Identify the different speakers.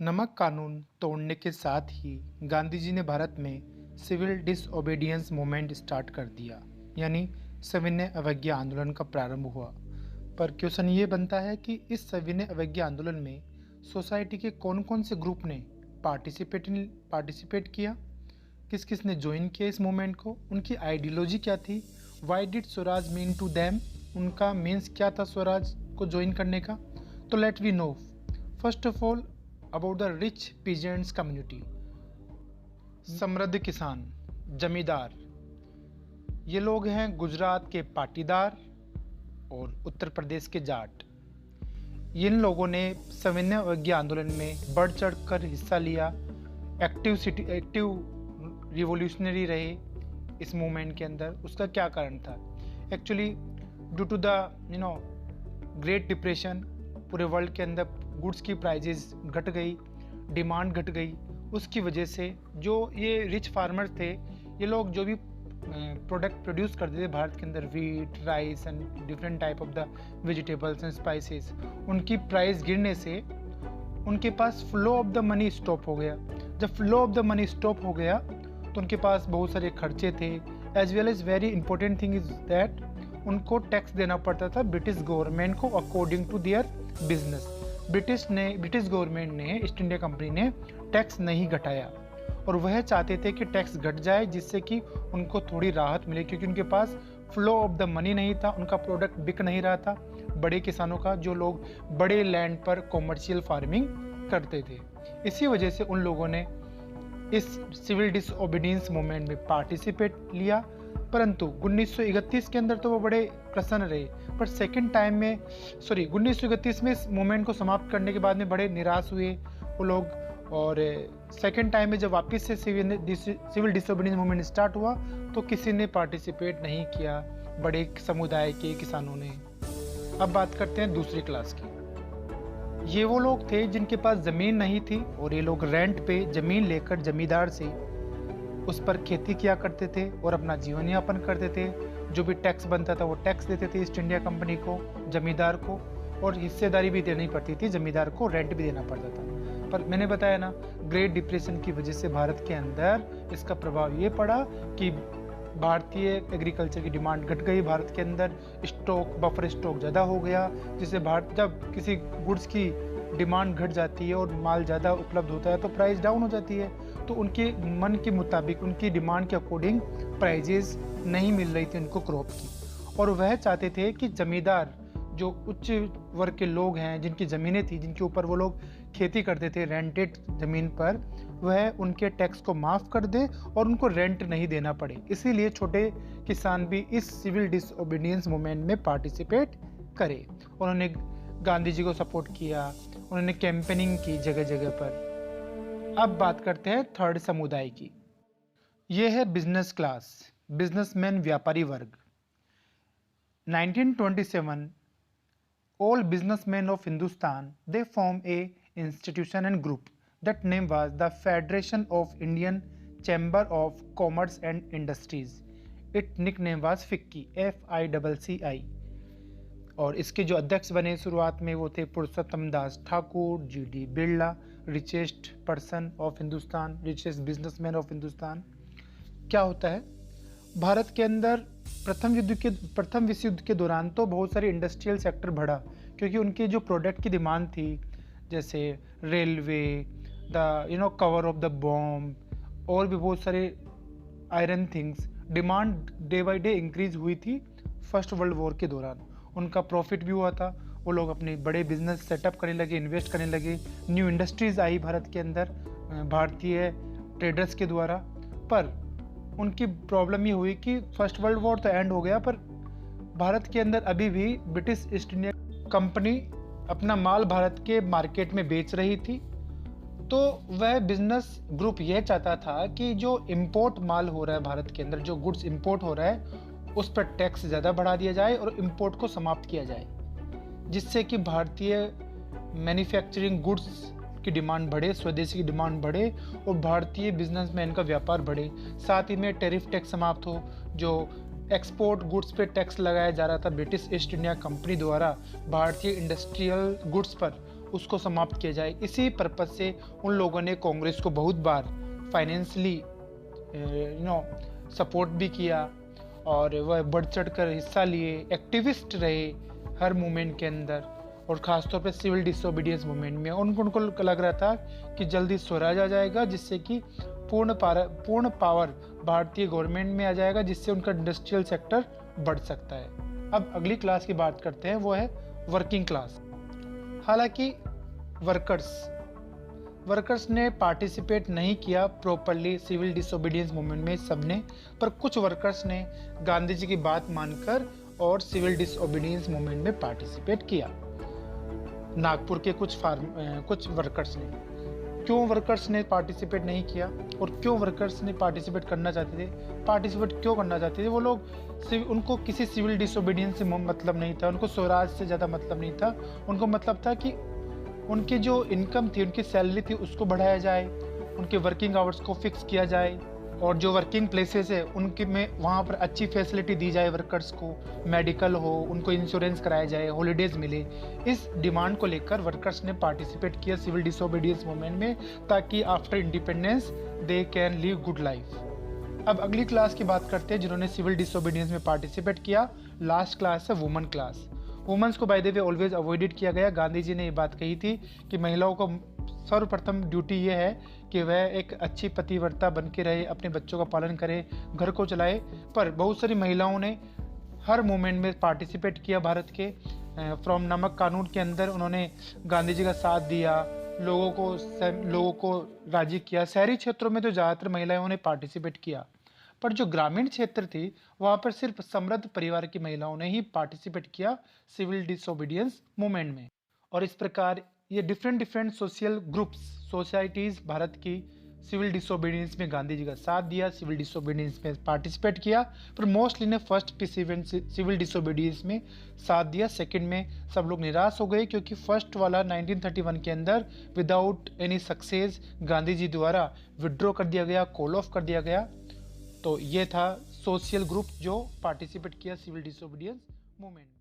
Speaker 1: नमक कानून तोड़ने के साथ ही गांधी जी ने भारत में सिविल डिसओबीडियंस मूवमेंट स्टार्ट कर दिया, यानी सविनय अवज्ञा आंदोलन का प्रारंभ हुआ। पर क्वेश्चन ये बनता है कि इस सविनय अवज्ञा आंदोलन में सोसाइटी के कौन कौन से ग्रुप ने पार्टिसिपेट किया, किस किस ने ज्वाइन किया इस मूवमेंट को, उनकी आइडियोलॉजी क्या थी, why did Swaraj mean to them, उनका मीन्स क्या था स्वराज को ज्वाइन करने का। तो let we know first of all about the rich peasants community. समृद्ध किसान, जमींदार, ये लोग हैं गुजरात के पाटीदार और उत्तर प्रदेश के जाट। इन लोगों ने सविनय अवज्ञा आंदोलन में बढ़ चढ़ कर हिस्सा लिया, एक्टिव रिवोल्यूशनरी रहे इस मूवमेंट के अंदर। उसका क्या कारण था? Actually due to the great depression, पूरे वर्ल्ड के अंदर गुड्स की प्राइजेस घट गई, डिमांड घट गई। उसकी वजह से जो ये रिच फार्मर्स थे, ये लोग जो भी प्रोडक्ट प्रोड्यूस करते थे भारत के अंदर, wheat, rice and different type of the vegetables and spices, उनकी प्राइस गिरने से उनके पास flow of the money stop हो गया। जब flow of the money stop हो गया तो उनके पास बहुत सारे खर्चे थे। As well as very important thing is that उनको टैक्स देना पड़ता था ब्रिटिश गवर्नमेंट को according to their business. British government ने, ईस्ट इंडिया कंपनी ने टैक्स नहीं घटाया और वह चाहते थे कि टैक्स घट जाए जिससे कि उनको थोड़ी राहत मिले, क्योंकि उनके पास फ्लो ऑफ द मनी नहीं था, उनका प्रोडक्ट बिक नहीं रहा था बड़े किसानों का, जो लोग बड़े लैंड पर कॉमर्शियल फार्मिंग करते थे। इसी वजह से उन लोगों ने इस सिविल डिसओबीडियंस मूवमेंट में पार्टिसिपेट लिया। परंतु 1931 के अंदर तो वो बड़े प्रसन्न रहे, पर सेकंड टाइम में 1931 में इस मूवमेंट को समाप्त करने के बाद में बड़े निराश हुए वो लोग। और सेकंड टाइम में जब वापस से सिविल डिसओबीडियंस मूवमेंट स्टार्ट हुआ तो किसी ने पार्टिसिपेट नहीं किया, बड़े समुदाय के किसानों ने। अब बात करते हैं दूसरी क्लास की। ये वो लोग थे जिनके पास ज़मीन नहीं थी और ये लोग रेंट पे ज़मीन लेकर जमींदार से उस पर खेती किया करते थे और अपना जीवन यापन करते थे। जो भी टैक्स बनता था वो टैक्स देते थे ईस्ट इंडिया कंपनी को, जमींदार को, और हिस्सेदारी भी देनी पड़ती थी, जमींदार को रेंट भी देना पड़ता था। पर मैंने बताया ना, ग्रेट डिप्रेशन की वजह से भारत के अंदर इसका प्रभाव ये पड़ा कि भारतीय एग्रीकल्चर की डिमांड घट गई, भारत के अंदर स्टॉक, बफर स्टॉक ज़्यादा हो गया, जिससे भारत, जब किसी गुड्स की डिमांड घट जाती है और माल ज़्यादा उपलब्ध होता है तो प्राइस डाउन हो जाती है। तो उनके मन के मुताबिक, उनकी डिमांड के अकॉर्डिंग प्राइजेस नहीं मिल रही थी उनको क्रॉप की, और वह चाहते थे कि जमींदार, जो उच्च वर्ग के लोग हैं, जिनकी ज़मीनें थी, जिनके ऊपर वो लोग खेती करते थे रेंटेड ज़मीन पर, वह उनके टैक्स को माफ़ कर दे और उनको रेंट नहीं देना पड़े। इसीलिए छोटे किसान भी इस सिविल डिसओबीडियंस मूवमेंट में पार्टिसिपेट करे। उन्होंने गांधी जी को सपोर्ट किया, उन्होंने कैंपेनिंग की जगह जगह पर। अब बात करते हैं थर्ड समुदाय की। ये है बिजनेस क्लास, बिजनेसमैन, व्यापारी वर्ग। 1927 all businessmen of Hindustan, they form a institution and group. That name was the Federation of Indian Chamber of Commerce and Industries. Its nickname was FICCI, FICCI। और इसके जो अध्यक्ष बने शुरुआत में वो थे Purushottam Das Thakur, GD Birla, richest person of Hindustan, richest businessman of Hindustan. क्या होता है, भारत के अंदर प्रथम विश्व युद्ध के दौरान तो बहुत सारे इंडस्ट्रियल सेक्टर बढ़ा, क्योंकि उनके जो प्रोडक्ट की डिमांड थी, जैसे railway, the cover of the bomb, और भी बहुत सारे iron things, demand day by day increase हुई थी फर्स्ट वर्ल्ड वॉर के दौरान। उनका प्रॉफिट भी हुआ था, वो लोग अपने बड़े बिजनेस सेटअप करने लगे, इन्वेस्ट करने लगे, न्यू इंडस्ट्रीज आई भारत के अंदर भारतीय ट्रेडर्स के द्वारा। पर उनकी प्रॉब्लम ये हुई कि फर्स्ट वर्ल्ड वॉर तो एंड हो गया, पर भारत के अंदर अभी भी ब्रिटिश ईस्ट इंडिया कंपनी अपना माल भारत के मार्केट में बेच रही थी। तो वह बिजनेस ग्रुप यह चाहता था कि जो इंपोर्ट माल हो रहा है भारत के अंदर, जो गुड्स इंपोर्ट हो रहा है, उस पर टैक्स ज़्यादा बढ़ा दिया जाए और इंपोर्ट को समाप्त किया जाए, जिससे कि भारतीय मैन्युफैक्चरिंग गुड्स की डिमांड बढ़े, स्वदेशी की डिमांड बढ़े और भारतीय बिजनेसमैन का व्यापार बढ़े। साथ ही में टैरिफ टैक्स समाप्त हो, जो एक्सपोर्ट गुड्स पे टैक्स लगाया जा रहा था ब्रिटिश ईस्ट इंडिया कंपनी द्वारा भारतीय इंडस्ट्रियल गुड्स पर, उसको समाप्त किया जाए। इसी पर्पज से उन लोगों ने कांग्रेस को बहुत बार फाइनेंशियली सपोर्ट भी किया और वह बढ़ चढ़ कर हिस्सा लिए, एक्टिविस्ट रहे हर मूवमेंट के अंदर, और ख़ासतौर पे सिविल डिसोबीडियंस मूवमेंट में। उनको लग रहा था कि जल्दी स्वराज आ जाएगा, जिससे कि पूर्ण पावर भारतीय गवर्नमेंट में आ जाएगा, जिससे उनका इंडस्ट्रियल सेक्टर बढ़ सकता है। अब अगली क्लास की बात करते हैं, वो है वर्किंग क्लास। हालांकि वर्कर्स ने पार्टिसिपेट नहीं किया प्रॉपरली सिविल डिसोबीडियंस मूवमेंट में सबने, पर कुछ वर्कर्स ने गांधी जी की बात मानकर और सिविल डिसोबीडियंस मूवमेंट में पार्टिसिपेट किया। नागपुर के कुछ वर्कर्स ने। क्यों वर्कर्स ने पार्टिसिपेट नहीं किया और क्यों वर्कर्स ने पार्टिसिपेट करना चाहते थे? पार्टिसिपेट क्यों करना चाहते थे वो लोग? उनको किसी सिविल डिसोबीडियंस से मतलब नहीं था, उनको स्वराज से ज़्यादा मतलब नहीं था। उनको मतलब था कि उनकी जो इनकम थी, उनकी सैलरी थी, उसको बढ़ाया जाए, उनके वर्किंग आवर्स को फिक्स किया जाए, और जो वर्किंग प्लेसेस है उनके में वहाँ पर अच्छी फैसिलिटी दी जाए वर्कर्स को, मेडिकल हो, उनको इंश्योरेंस कराया जाए, हॉलीडेज मिले। इस डिमांड को लेकर वर्कर्स ने पार्टिसिपेट किया सिविल डिसोबीडियंस मूवमेंट में, ताकि after independence they can live good life. अब अगली क्लास की बात करते हैं जिन्होंने सिविल डिसोबीडियंस में पार्टिसिपेट किया। लास्ट क्लास है वुमेन क्लास। वुमेन्स को by the way always avoided किया गया। गांधी जी ने ये बात कही थी कि महिलाओं को सर्वप्रथम ड्यूटी ये है कि वह एक अच्छी पतिव्रता बन के रहे, अपने बच्चों का पालन करे, घर को चलाए। पर बहुत सारी महिलाओं ने हर मूवमेंट में पार्टिसिपेट किया भारत के। फ्रॉम नमक कानून के अंदर उन्होंने गांधी जी का साथ दिया, लोगों को राजी किया। शहरी क्षेत्रों में तो ज़्यादातर महिलाओं ने पार्टिसिपेट किया, पर जो ग्रामीण क्षेत्र थी वहाँ पर सिर्फ समृद्ध परिवार की महिलाओं ने ही पार्टिसिपेट किया सिविल डिसोबीडियंस मूवमेंट में। और इस प्रकार ये different social groups, societies Bharat की सिविल डिसोबीडियंस में गांधी जी का साथ दिया, सिविल डिसोबीडियंस में पार्टिसिपेट किया। पर मोस्टली ने फर्स्ट पे सिविल डिसोबीडियंस में साथ दिया। सेकंड में सब लोग निराश हो गए, क्योंकि फर्स्ट वाला 1931 के अंदर without any success Gandhi ji द्वारा विड्रॉ कर दिया गया, कॉल ऑफ कर दिया गया। तो ये था सोशल ग्रुप जो पार्टिसिपेट किया सिविल डिसोबीडियंस मूवमेंट में।